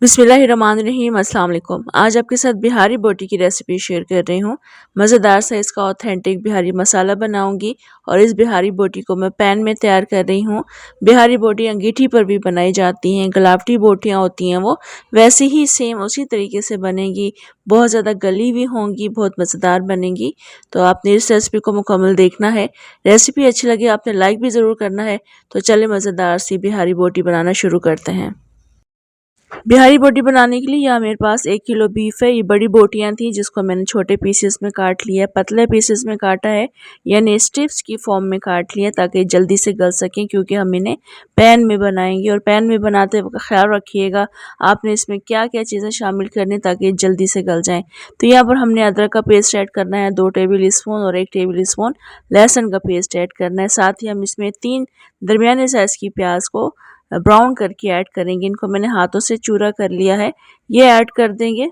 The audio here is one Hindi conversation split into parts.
बिस्मिल्लाहिर्रहमानिर्रहीम अस्सलाम वालेकुम। आज आपके साथ बिहारी बोटी की रेसिपी शेयर कर रही हूँ। मज़ेदार सा इसका ऑथेंटिक बिहारी मसाला बनाऊंगी और इस बिहारी बोटी को मैं पैन में तैयार कर रही हूँ। बिहारी बोटी अंगीठी पर भी बनाई जाती हैं, गलावटी बोटियाँ होती हैं वो वैसे ही सेम उसी तरीके से बनेगी। बहुत ज़्यादा गली हुई होंगी, बहुत मज़ेदार बनेगी। तो आपने इस रेसिपी को मुकम्मल देखना है। रेसिपी अच्छी लगी आपने लाइक भी ज़रूर करना है। तो चले मज़ेदार सी बिहारी बोटी बनाना शुरू करते हैं। बिहारी बोटी बनाने के लिए यहाँ मेरे पास 1 किलो बीफ है। ये बड़ी बोटियाँ थी जिसको मैंने छोटे पीसेस में काट लिया, पतले पीसेस में काटा है, यानी स्ट्रिप्स की फॉर्म में काट लिया ताकि जल्दी से गल सकें, क्योंकि हम इन्हें पैन में बनाएंगे। और पैन में बनाते वक्त ख्याल रखिएगा आपने इसमें क्या क्या चीज़ें शामिल करनी ताकि जल्दी से गल जाएँ। तो यहाँ पर हमने अदरक का पेस्ट ऐड करना है 2 टेबल स्पून और 1 टेबल स्पून लहसुन का पेस्ट ऐड करना है। साथ ही हम इसमें 3 दरमियाने साइज़ की प्याज को ब्राउन करके ऐड करेंगे। इनको मैंने हाथों से चूरा कर लिया है, ये ऐड कर देंगे।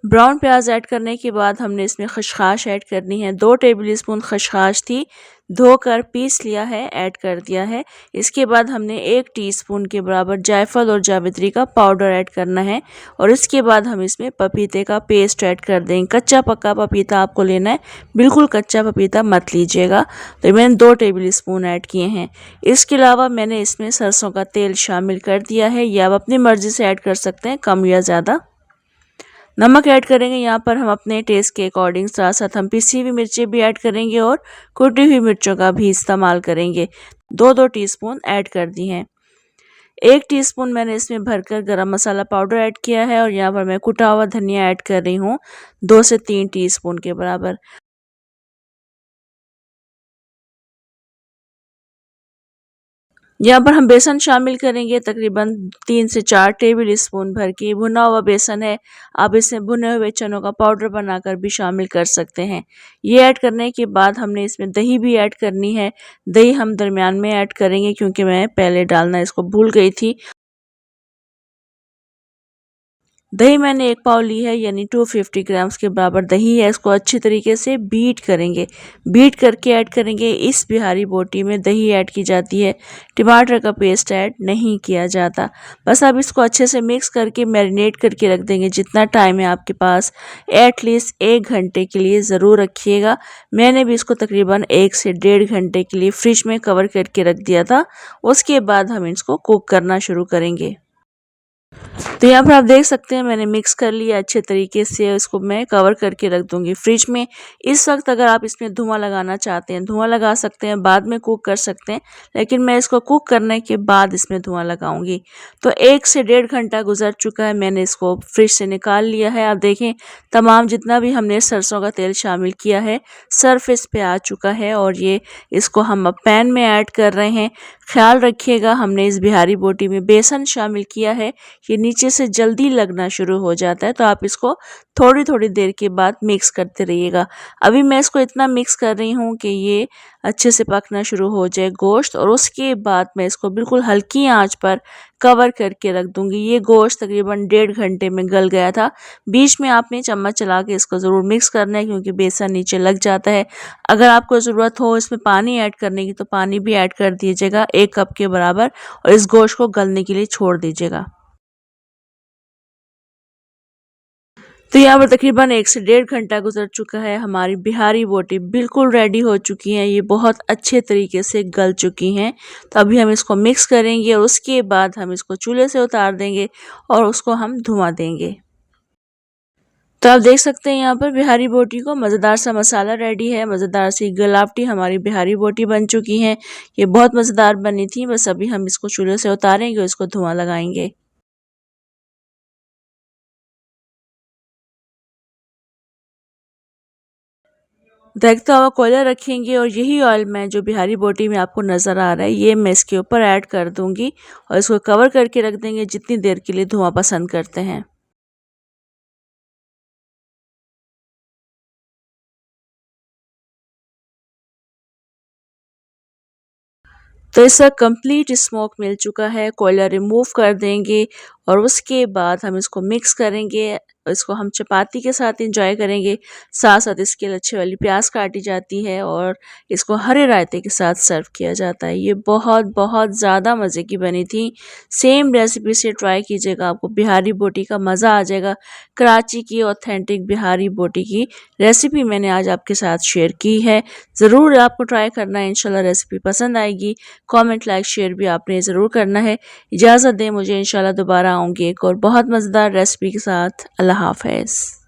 ब्राउन प्याज ऐड करने के बाद हमने इसमें खसखस ऐड करनी है। 2 टेबल स्पून खसखस थी, धोकर पीस लिया है, ऐड कर दिया है। इसके बाद हमने 1 टीस्पून के बराबर जायफल और जावित्री का पाउडर ऐड करना है और इसके बाद हम इसमें पपीते का पेस्ट ऐड कर देंगे। कच्चा पक्का पपीता आपको लेना है, बिल्कुल कच्चा पपीता मत लीजिएगा। तो मैंने 2 टेबल स्पून ऐड किए हैं। इसके अलावा मैंने इसमें सरसों का तेल शामिल कर दिया है, या आप अपनी मर्ज़ी से ऐड कर सकते हैं, कम या ज़्यादा। नमक ऐड करेंगे यहाँ पर हम अपने टेस्ट के अकॉर्डिंग। साथ साथ हम पिसी हुई मिर्चें भी ऐड करेंगे और कुटी हुई मिर्चों का भी इस्तेमाल करेंगे। 2-2 टीस्पून ऐड कर दी हैं। 1 टीस्पून मैंने इसमें भरकर गरम मसाला पाउडर ऐड किया है और यहाँ पर मैं कुटा हुआ धनिया ऐड कर रही हूँ 2 से 3 टीस्पून के बराबर। यहाँ पर हम बेसन शामिल करेंगे तकरीबन 3 से 4 टेबल स्पून भर के। भुना हुआ बेसन है, आप इसमें भुने हुए चनों का पाउडर बनाकर भी शामिल कर सकते हैं। ये ऐड करने के बाद हमने इसमें दही भी ऐड करनी है। दही हम दरमियान में ऐड करेंगे क्योंकि मैं पहले डालना इसको भूल गई थी। दही मैंने 1 पाव ली है, यानी 250 ग्राम्स के बराबर दही है। इसको अच्छी तरीके से बीट करेंगे, बीट करके ऐड करेंगे। इस बिहारी बोटी में दही ऐड की जाती है, टमाटर का पेस्ट ऐड नहीं किया जाता। बस अब इसको अच्छे से मिक्स करके मैरिनेट करके रख देंगे। जितना टाइम है आपके पास, एटलीस्ट 1 घंटे के लिए ज़रूर रखिएगा। मैंने भी इसको तकरीबन 1 से 1.5 घंटे के लिए फ्रिज में कवर करके रख दिया था। उसके बाद हम इसको कुक करना शुरू करेंगे। तो यहाँ पर आप देख सकते हैं मैंने मिक्स कर लिया अच्छे तरीके से। इसको मैं कवर करके रख दूंगी फ्रिज में। इस वक्त अगर आप इसमें धुआं लगाना चाहते हैं, धुआं लगा सकते हैं, बाद में कुक कर सकते हैं, लेकिन मैं इसको कुक करने के बाद इसमें धुआं लगाऊंगी। तो 1 से 1.5 घंटा गुजर चुका है, मैंने इसको फ्रिज से निकाल लिया है। आप देखें तमाम जितना भी हमने सरसों का तेल शामिल किया है सरफेस पे आ चुका है और ये इसको हम अब पैन में ऐड कर रहे हैं। ख्याल रखिएगा हमने इस बिहारी बोटी में बेसन शामिल किया है, ये नीचे से जल्दी लगना शुरू हो जाता है, तो आप इसको थोड़ी थोड़ी देर के बाद मिक्स करते रहिएगा। अभी मैं इसको इतना मिक्स कर रही हूँ कि ये अच्छे से पकना शुरू हो जाए गोश्त, और उसके बाद मैं इसको बिल्कुल हल्की आंच पर कवर करके रख दूंगी। ये गोश्त तकरीबन 1.5 घंटे में गल गया था। बीच में आपने चम्मच चला के इसको ज़रूर मिक्स करना है क्योंकि बेसन नीचे लग जाता है। अगर आपको ज़रूरत हो इसमें पानी ऐड करने की तो पानी भी ऐड कर दीजिएगा 1 कप के बराबर, और इस गोश्त को गलने के लिए छोड़ दीजिएगा। तो यहाँ पर तकरीबन 1 से 1.5 घंटा गुजर चुका है। हमारी बिहारी बोटी बिल्कुल रेडी हो चुकी हैं, ये बहुत अच्छे तरीके से गल चुकी हैं। तो अभी हम इसको मिक्स करेंगे और उसके बाद हम इसको चूल्हे से उतार देंगे और उसको हम धुआं देंगे। तो आप देख सकते हैं यहाँ पर बिहारी बोटी को मज़ेदार सा मसाला रेडी है, मज़ेदार सी गलावटी हमारी बिहारी बोटी बन चुकी हैं। ये बहुत मज़ेदार बनी थी। बस अभी हम इसको चूल्हे से उतारेंगे और इसको धुआं लगाएंगे। देखता हुआ कोयला रखेंगे और यही ऑयल मैं जो बिहारी बोटी में आपको नज़र आ रहा है ये मैं इसके ऊपर ऐड कर दूंगी और इसको कवर करके रख देंगे जितनी देर के लिए धुआं पसंद करते हैं। तो इसका कंप्लीट स्मोक मिल चुका है, कोयला रिमूव कर देंगे और उसके बाद हम इसको मिक्स करेंगे। इसको हम चपाती के साथ इंजॉय करेंगे। साथ साथ इसके लिए अच्छी वाली प्याज काटी जाती है और इसको हरे रायते के साथ सर्व किया जाता है। ये बहुत बहुत ज़्यादा मज़े की बनी थी। सेम रेसिपी से ट्राई कीजिएगा, आपको बिहारी बोटी का मज़ा आ जाएगा। कराची की ऑथेंटिक बिहारी बोटी की रेसिपी मैंने आज आपके साथ शेयर की है। ज़रूर आपको ट्राई करना है, इंशाल्लाह रेसिपी पसंद आएगी। कमेंट, लाइक, शेयर भी आपने ज़रूर करना है। इजाज़त दें मुझे, इंशाल्लाह दोबारा आऊँगी एक और बहुत मज़ेदार रेसिपी के साथ। अल्लाह हाफ़िज़।